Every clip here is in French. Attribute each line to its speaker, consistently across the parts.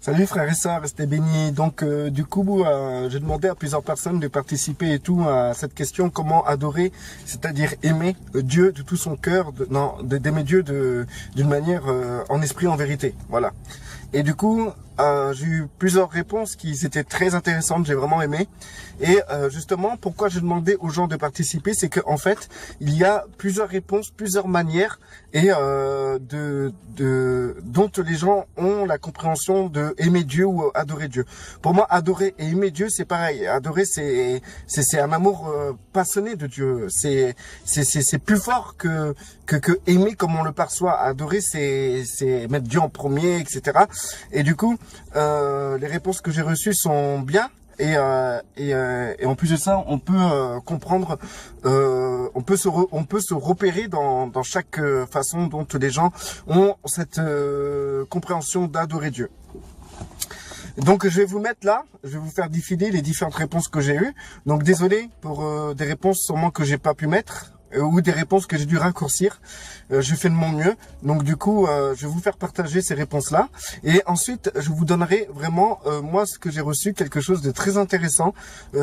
Speaker 1: Salut frères et sœurs, restez bénis. Donc du coup, j'ai demandé à plusieurs personnes de participer et tout à cette question, comment adorer, c'est-à-dire aimer Dieu de tout son cœur, d'aimer Dieu d'une manière en esprit, en vérité. Voilà. Et du coup, j'ai eu plusieurs réponses qui étaient très intéressantes, j'ai vraiment aimé. Et justement, pourquoi j'ai demandé aux gens de participer, c'est que en fait, il y a plusieurs réponses, plusieurs manières et dont les gens ont la compréhension de aimer Dieu ou adorer Dieu. Pour moi, adorer et aimer Dieu, c'est pareil. Adorer, c'est un amour passionné de Dieu. C'est plus fort que aimer comme on le perçoit. Adorer, c'est mettre Dieu en premier, etc. Et du coup, les réponses que j'ai reçues sont bien. Et en plus de ça, on peut comprendre, on peut se repérer dans chaque façon dont les gens ont cette compréhension d'adorer Dieu. Donc je vais vous mettre là, je vais vous faire défiler les différentes réponses que j'ai eues. Donc désolé pour des réponses sûrement que j'ai pas pu mettre ou des réponses que j'ai dû raccourcir. Je fais de mon mieux. Donc du coup, je vais vous faire partager ces réponses-là. Et ensuite, je vous donnerai vraiment, moi, ce que j'ai reçu, quelque chose de très intéressant.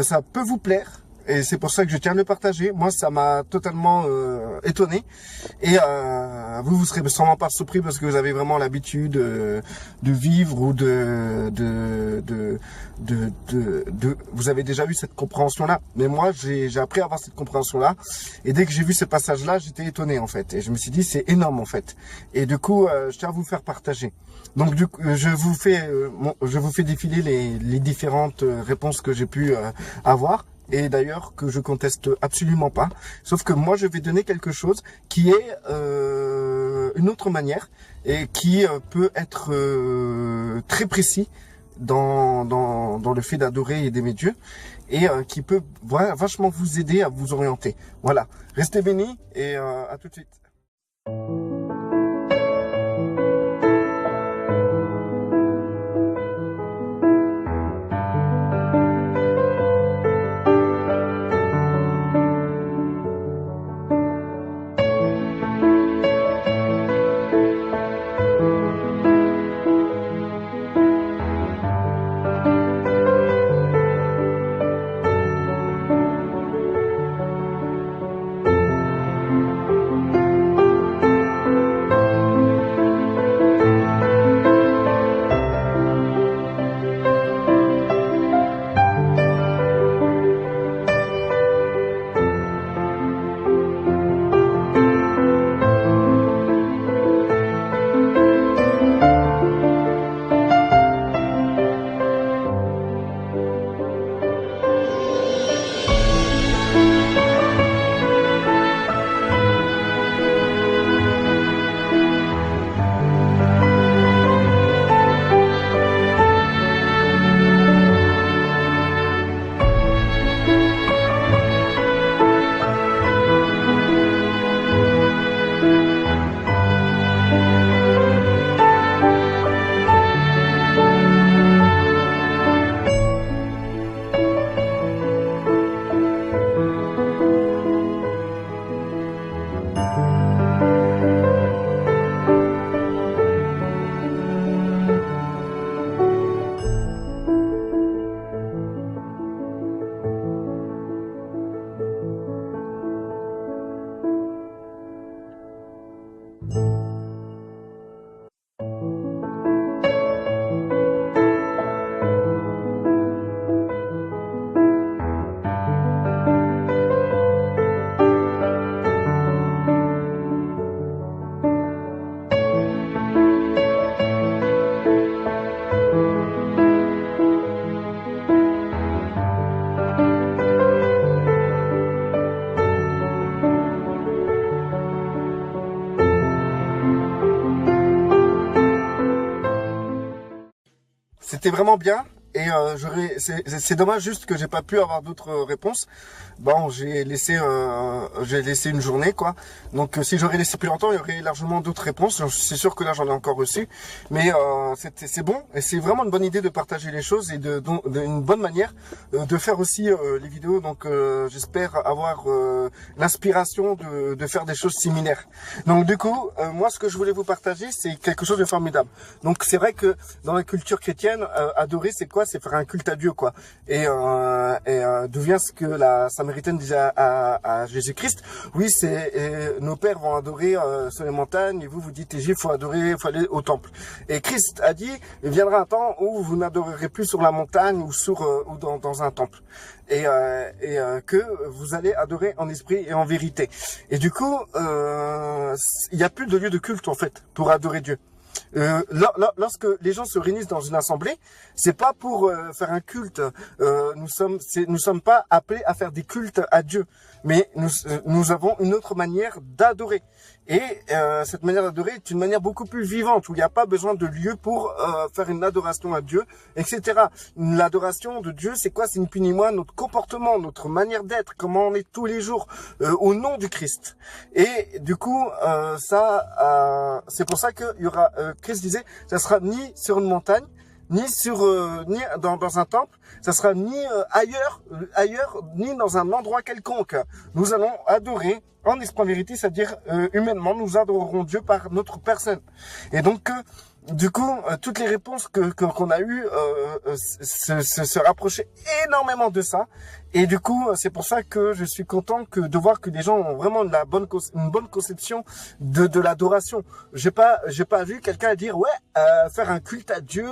Speaker 1: Ça peut vous plaire. Et c'est pour ça que je tiens à le partager. Moi, ça m'a totalement étonné. Et vous serez sûrement pas surpris parce que vous avez vraiment l'habitude de vivre ou vous avez déjà eu cette compréhension-là. Mais moi, j'ai appris à avoir cette compréhension-là. Et dès que j'ai vu ce passage-là, j'étais étonné en fait. Et je me suis dit, c'est énorme en fait. Et du coup, je tiens à vous faire partager. Donc du coup, je vous fais défiler les différentes réponses que j'ai pu avoir. Et d'ailleurs que je conteste absolument pas, sauf que moi je vais donner quelque chose qui est une autre manière et qui peut être très précis dans le fait d'adorer et d'aimer Dieu et qui peut vachement vous aider à vous orienter. Voilà, restez bénis et à tout de suite. C'était vraiment bien et c'est dommage juste que j'ai pas pu avoir d'autres réponses. Bon, j'ai laissé une journée, quoi. Donc si j'aurais laissé plus longtemps, il y aurait largement d'autres réponses. C'est sûr que là j'en ai encore reçu, mais c'est bon et c'est vraiment une bonne idée de partager les choses et une bonne manière de faire aussi les vidéos. Donc j'espère avoir l'inspiration de faire des choses similaires. Donc du coup, moi ce que je voulais vous partager, c'est quelque chose de formidable. Donc c'est vrai que dans la culture chrétienne, adorer c'est quoi? C'est faire un culte à Dieu, quoi. Et d'où vient ce que la Samaritaine disait à Jésus-Christ? Oui, c'est nos pères vont adorer sur les montagnes, et vous dites les Juifs faut aller au temple. Et Christ a dit, il viendra un temps où vous n'adorerez plus sur la montagne ou dans un temple, et que vous allez adorer en esprit et en vérité. Et du coup, il n'y a plus de lieu de culte en fait pour adorer Dieu. Lorsque les gens se réunissent dans une assemblée, c'est pas pour faire un culte. Nous sommes pas appelés à faire des cultes à Dieu, mais nous avons une autre manière d'adorer. Et cette manière d'adorer est une manière beaucoup plus vivante, où il n'y a pas besoin de lieu pour faire une adoration à Dieu, etc. L'adoration de Dieu, c'est quoi? C'est ni plus ni moins notre comportement, notre manière d'être, comment on est tous les jours, au nom du Christ. Et du coup, c'est pour ça qu'il y aura, Christ disait, ça sera ni sur une montagne, ni dans un temple, ça sera ni ailleurs, ni dans un endroit quelconque. Nous allons adorer en esprit en vérité, c'est-à-dire humainement, nous adorerons Dieu par notre personne. Et donc, du coup, toutes les réponses qu'on a eues se rapprochaient énormément de ça. Et du coup, c'est pour ça que je suis content de voir que les gens ont vraiment une bonne conception de l'adoration. J'ai pas vu quelqu'un dire ouais, faire un culte à Dieu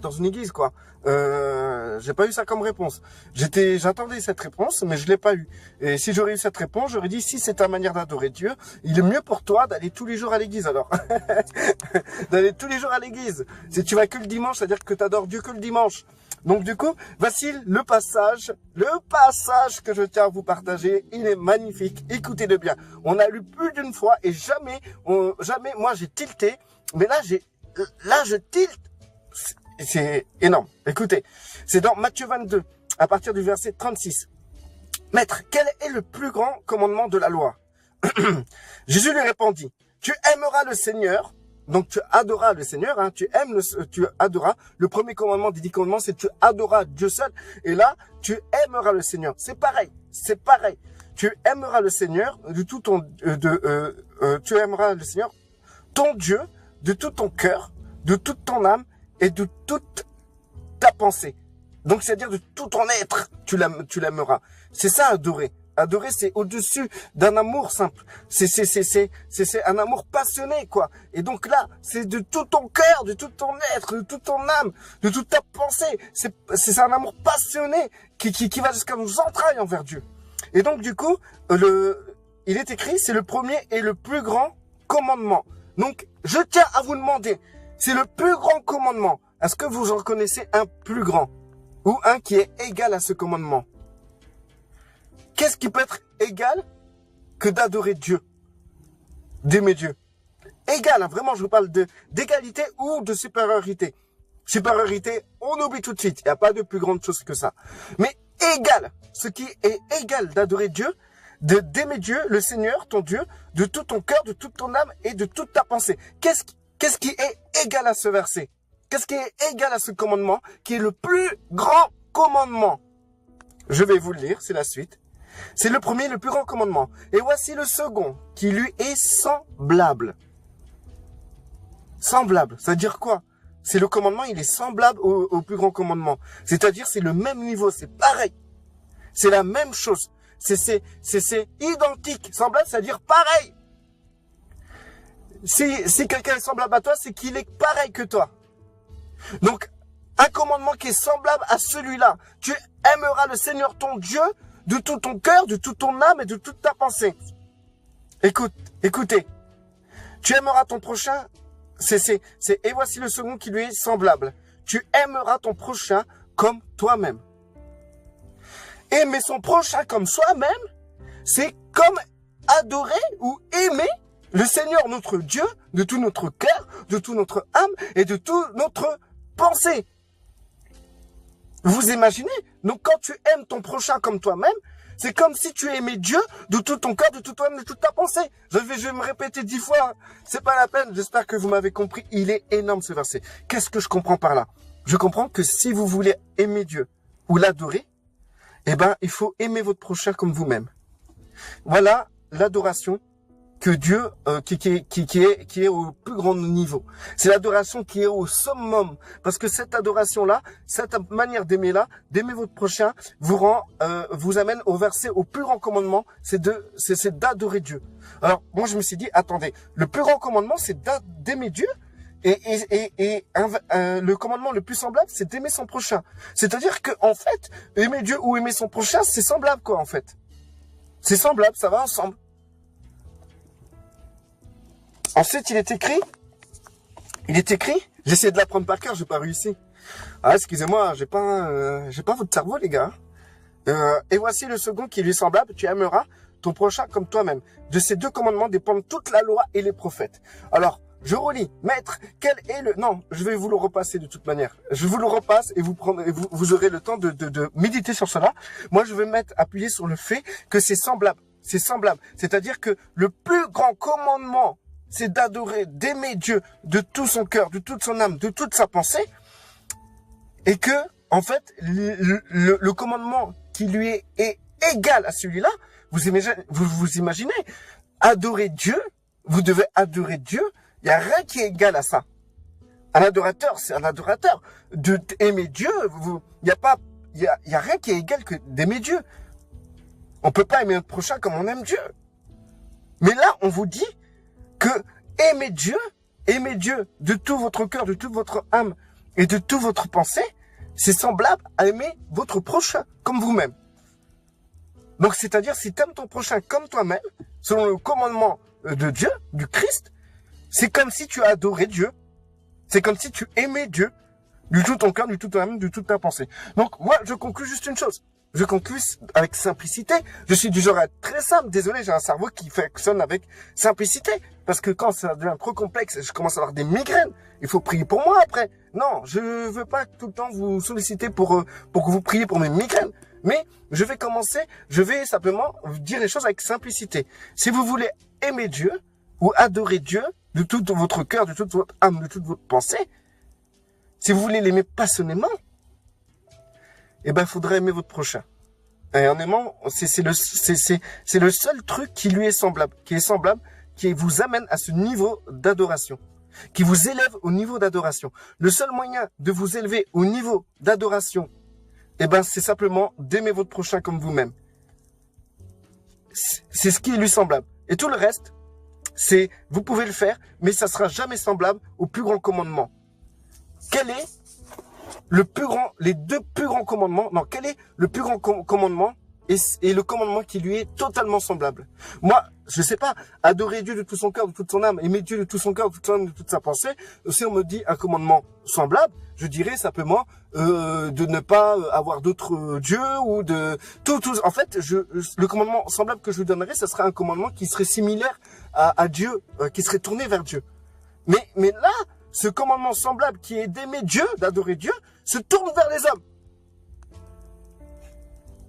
Speaker 1: dans une église, quoi. J'ai pas eu ça comme réponse. J'attendais cette réponse, mais je l'ai pas eu. Et si j'aurais eu cette réponse, j'aurais dit si c'est ta manière d'adorer Dieu, il est mieux pour toi d'aller tous les jours à l'église alors. D'aller tous les jours à l'église. Si tu vas que le dimanche, c'est-à-dire que tu adores Dieu que le dimanche. Donc du coup, voici le passage que je tiens à vous partager. Il est magnifique. Écoutez-le bien. On a lu plus d'une fois et jamais, moi j'ai tilté, mais là je tilte. C'est énorme. Écoutez, c'est dans Matthieu 22, à partir du verset 36. Maître, quel est le plus grand commandement de la loi? Jésus lui répondit, tu aimeras le Seigneur. Donc tu adoras le Seigneur, hein, tu adoras. Le premier commandement des 10 commandements, c'est tu adoras Dieu seul. Et là, tu aimeras le Seigneur. C'est pareil. Tu aimeras le Seigneur de tout tu aimeras le Seigneur, ton Dieu, de tout ton cœur, de toute ton âme et de toute ta pensée. Donc c'est-à-dire de tout ton être, tu l'aimeras. C'est ça adorer. Adorer, c'est au-dessus d'un amour simple. C'est un amour passionné, quoi. Et donc là, c'est de tout ton cœur, de tout ton être, de toute ton âme, de toute ta pensée. C'est un amour passionné qui va jusqu'à nos entrailles envers Dieu. Et donc, du coup, il est écrit, c'est le premier et le plus grand commandement. Donc, je tiens à vous demander, c'est le plus grand commandement. Est-ce que vous en connaissez un plus grand? Ou un qui est égal à ce commandement? Qu'est-ce qui peut être égal que d'adorer Dieu, d'aimer Dieu? Égal, hein, vraiment, je vous parle d'égalité ou de supériorité. Supériorité, on oublie tout de suite. Il n'y a pas de plus grande chose que ça. Mais égal, ce qui est égal d'adorer Dieu, d'aimer Dieu, le Seigneur, ton Dieu, de tout ton cœur, de toute ton âme et de toute ta pensée. Qu'est-ce qui est égal à ce verset? Qu'est-ce qui est égal à ce commandement, qui est le plus grand commandement? Je vais vous le lire, c'est la suite. C'est le premier, le plus grand commandement. Et voici le second, qui lui est semblable. Semblable, ça veut dire quoi? C'est le commandement, il est semblable au plus grand commandement. C'est-à-dire, c'est le même niveau, c'est pareil. C'est la même chose. C'est identique. Semblable, c'est-à-dire pareil. Si quelqu'un est semblable à toi, c'est qu'il est pareil que toi. Donc, un commandement qui est semblable à celui-là. Tu aimeras le Seigneur ton Dieu de tout ton cœur, de toute ton âme et de toute ta pensée. Écoutez. Tu aimeras ton prochain. Et voici le second qui lui est semblable. Tu aimeras ton prochain comme toi-même. Aimer son prochain comme soi-même, c'est comme adorer ou aimer le Seigneur notre Dieu de tout notre cœur, de toute notre âme et de toute notre pensée. Vous imaginez? Donc quand tu aimes ton prochain comme toi-même, c'est comme si tu aimais Dieu de tout ton cœur, de tout toi-même, de toute ta pensée. Je vais me répéter 10 fois. C'est pas la peine. J'espère que vous m'avez compris. Il est énorme ce verset. Qu'est-ce que je comprends par là? Je comprends que si vous voulez aimer Dieu ou l'adorer, eh ben, il faut aimer votre prochain comme vous-même. Voilà l'adoration que Dieu, qui est au plus grand niveau. C'est l'adoration qui est au summum. Parce que cette adoration-là, cette manière d'aimer-là, d'aimer votre prochain, vous amène au verset, au plus grand commandement, c'est d'adorer Dieu. Alors, moi, je me suis dit, attendez, le plus grand commandement, c'est d'aimer Dieu. Le commandement le plus semblable, c'est d'aimer son prochain. C'est-à-dire que, en fait, aimer Dieu ou aimer son prochain, c'est semblable, quoi, en fait. C'est semblable, ça va ensemble. Ensuite, il est écrit, j'essaie de l'apprendre par cœur, j'ai pas réussi. Ah, excusez-moi, j'ai pas votre cerveau, les gars. Et voici le second qui lui est semblable, tu aimeras ton prochain comme toi-même. De ces deux commandements dépendent toute la loi et les prophètes. Alors, je relis, maître, quel est le... Non, je vais vous le repasser de toute manière. Je vous le repasse et vous aurez le temps de méditer sur cela. Moi, je vais appuyer sur le fait que c'est semblable. C'est semblable. C'est-à-dire que le plus grand commandement, c'est d'adorer, d'aimer Dieu de tout son cœur, de toute son âme, de toute sa pensée. Et que, en fait, le commandement qui lui est égal à celui-là, vous imaginez, adorer Dieu, vous devez adorer Dieu, il n'y a rien qui est égal à ça. Un adorateur, c'est un adorateur. Aimer Dieu, il y a rien qui est égal que d'aimer Dieu. On peut pas aimer notre prochain comme on aime Dieu. Mais là, on vous dit que aimer Dieu de tout votre cœur, de toute votre âme et de toute votre pensée, c'est semblable à aimer votre prochain comme vous-même. Donc, c'est-à-dire, si tu aimes ton prochain comme toi-même, selon le commandement de Dieu, du Christ, c'est comme si tu adorais Dieu. C'est comme si tu aimais Dieu du tout ton cœur, du tout ton âme, de toute ta pensée. Donc, moi, je conclus juste une chose. Je conclus avec simplicité. Je suis du genre à être très simple. Désolé, j'ai un cerveau qui fonctionne avec simplicité. Parce que quand ça devient trop complexe, je commence à avoir des migraines. Il faut prier pour moi après. Non, je veux pas tout le temps vous solliciter pour que vous priez pour mes migraines. Mais je vais simplement vous dire les choses avec simplicité. Si vous voulez aimer Dieu ou adorer Dieu de tout votre cœur, de toute votre âme, de toute votre pensée, si vous voulez l'aimer passionnément, eh ben, il faudrait aimer votre prochain. Et en aimant, c'est le seul truc qui lui est semblable, qui vous amène à ce niveau d'adoration, qui vous élève au niveau d'adoration. Le seul moyen de vous élever au niveau d'adoration, eh ben, c'est simplement d'aimer votre prochain comme vous-même. C'est ce qui est lui semblable. Et tout le reste, vous pouvez le faire, mais ça sera jamais semblable au plus grand commandement. Quel est les deux plus grands commandements? Non, quel est le plus grand commandement et le commandement qui lui est totalement semblable? Moi, je sais pas, adorer Dieu de tout son cœur, de toute son âme, aimer Dieu de tout son cœur, de toute son âme, de toute sa pensée. Si on me dit un commandement semblable, je dirais simplement de ne pas avoir d'autres dieux ou de tout. En fait, le commandement semblable que je vous donnerais, ce serait un commandement qui serait similaire à Dieu, qui serait tourné vers Dieu. Mais là, ce commandement semblable qui est d'aimer Dieu, d'adorer Dieu, se tourne vers les hommes.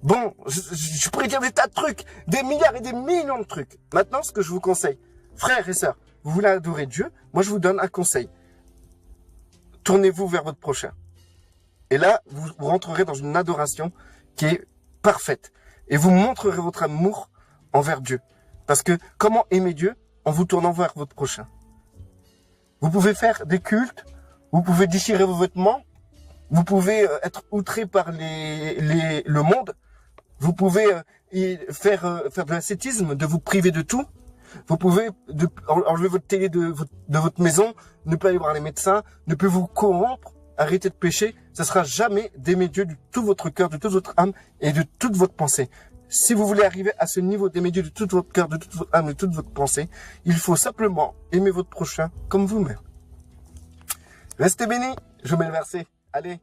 Speaker 1: Bon, je pourrais dire des tas de trucs, des milliards et des millions de trucs. Maintenant, ce que je vous conseille, frères et sœurs, vous voulez adorer Dieu, moi je vous donne un conseil. Tournez-vous vers votre prochain. Et là, vous rentrerez dans une adoration qui est parfaite. Et vous montrerez votre amour envers Dieu. Parce que comment aimer Dieu? En vous tournant vers votre prochain. Vous pouvez faire des cultes, vous pouvez déchirer vos vêtements, vous pouvez être outré par le monde, vous pouvez faire de l'ascétisme, de vous priver de tout, vous pouvez enlever votre télé de votre maison, ne pas aller voir les médecins, ne plus vous corrompre, arrêter de pécher, ça sera jamais d'aimer Dieu de tout votre cœur, de toute votre âme et de toute votre pensée. Si vous voulez arriver à ce niveau d'aimer Dieu de tout votre cœur, de toute votre âme, de toute votre pensée, il faut simplement aimer votre prochain comme vous-même. Restez bénis, je vous mets le verset. Allez.